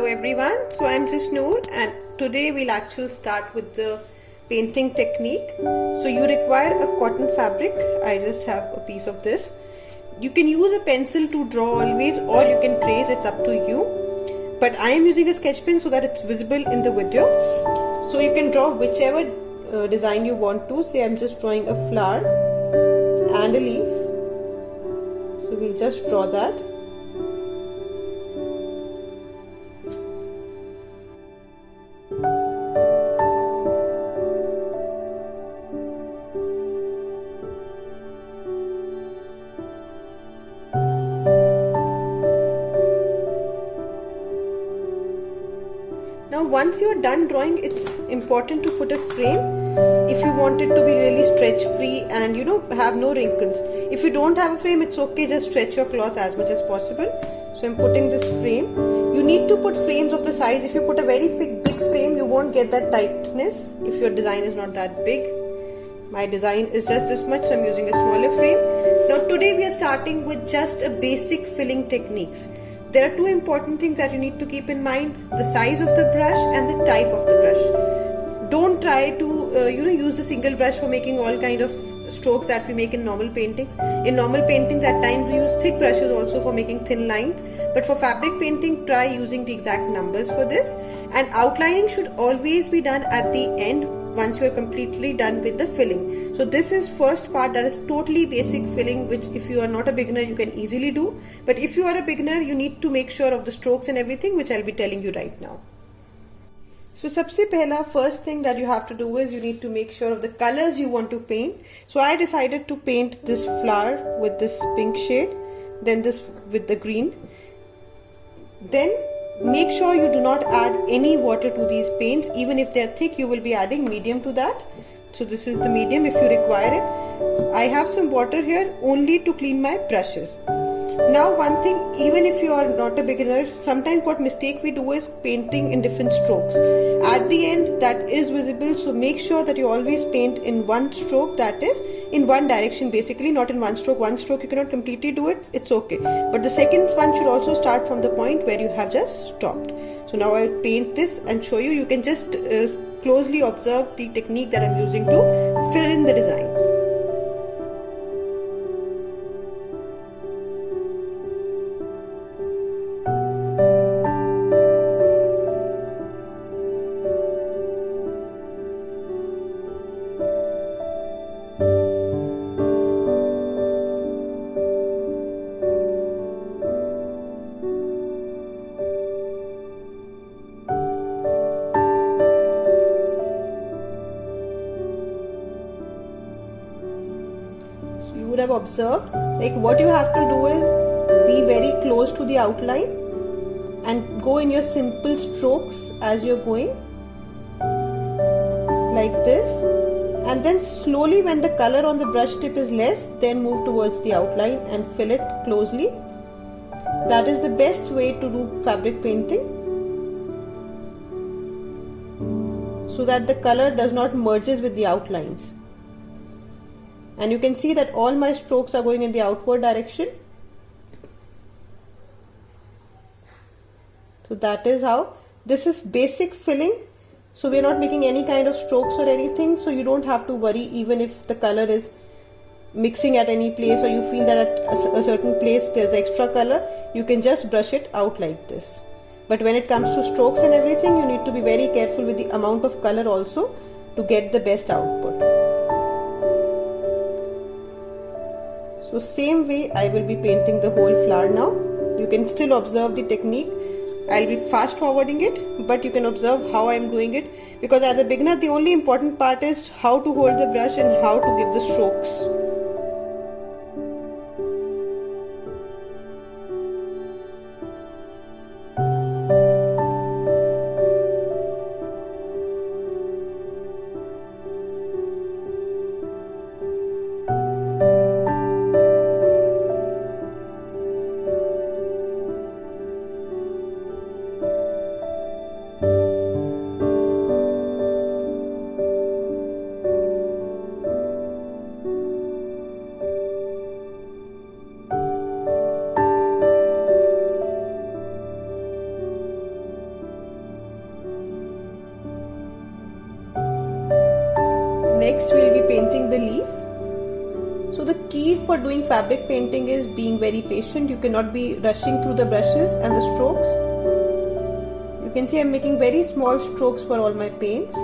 everyone, so I'm just Noor and today we'll actually start with the painting technique. So you require a cotton fabric. I just have a piece of this. You can use a pencil to draw always, or you can trace, it's up to you. But I am using a sketch pen so that it's visible in the video. So you can draw whichever design you want to. Say I'm just drawing a flower and a leaf. So we'll just draw that. Now once you are done drawing, it's important to put a frame if you want it to be really stretch free and have no wrinkles. If you don't have a frame, it's okay, just stretch your cloth as much as possible. So I'm putting this frame. You need to put frames of the size. If you put a very big frame, you won't get that tightness if your design is not that big. My design is just this much, so I'm using a smaller frame. Now today we are starting with just a basic filling techniques. There are two important things that you need to keep in mind: the size of the brush and the type of the brush. Don't try to use a single brush for making all kind of strokes that we make in normal paintings. In normal paintings at times we use thick brushes also for making thin lines, but for fabric painting try using the exact numbers for this. And outlining should always be done at the end once you are completely done with the filling. So this is first part, that is totally basic filling, which if you are not a beginner you can easily do, but if you are a beginner you need to make sure of the strokes and everything, which I'll be telling you right now. So सबसे पहला first thing that you have to do is you need to make sure of the colors you want to paint. So I decided to paint this flower with this pink shade, then this with the green. Then make sure you do not add any water to these paints. Even if they are thick, you will be adding medium to that. So this is the medium if you require it. I have some water here only to clean my brushes. Now one thing, even if you are not a beginner, sometimes what mistake we do is painting in different strokes. At the end that is visible, so make sure that you always paint in one stroke, that is in one direction basically, not in one stroke. One stroke you cannot completely do it, it's okay. But the second one should also start from the point where you have just stopped. So now I'll paint this and show you. You can just closely observe the technique that I'm using to fill in the design. You would have observed, like what you have to do is be very close to the outline and go in your simple strokes as you're going, like this, and then slowly when the color on the brush tip is less, then move towards the outline and fill it closely. That is the best way to do fabric painting, so that the color does not merges with the outlines. And you can see that all my strokes are going in the outward direction. So that is how, this is basic filling. So we are not making any kind of strokes or anything, so you don't have to worry even if the color is mixing at any place, or you feel that at a certain place there's extra color, you can just brush it out like this. But when it comes to strokes and everything, you need to be very careful with the amount of color also to get the best output. So same way I will be painting the whole flower now. You can still observe the technique. I'll be fast forwarding it, but you can observe how I'm doing it, because as a beginner the only important part is how to hold the brush and how to give the strokes. for doing fabric painting is being very patient. You cannot be rushing through the brushes and the strokes. You can see I'm making very small strokes for all my paints.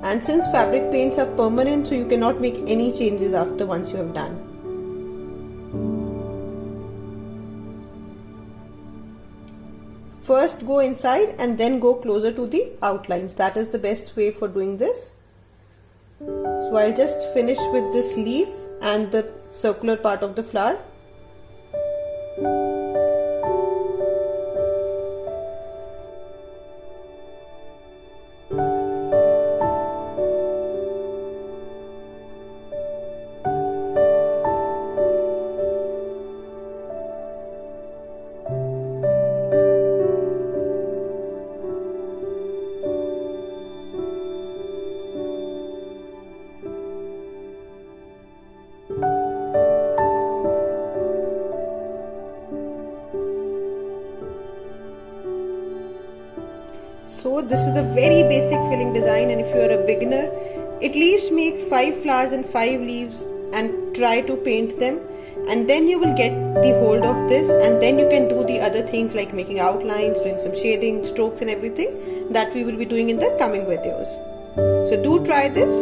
And since fabric paints are permanent, so you cannot make any changes after once you have done. First go inside and then go closer to the outlines. That is the best way for doing this. So I'll just finish with this leaf and the circular part of the flower. So this is a very basic filling design, and if you are a beginner, at least make 5 flowers and 5 leaves and try to paint them, and then you will get the hold of this, and then you can do the other things like making outlines, doing some shading, strokes and everything that we will be doing in the coming videos. So do try this.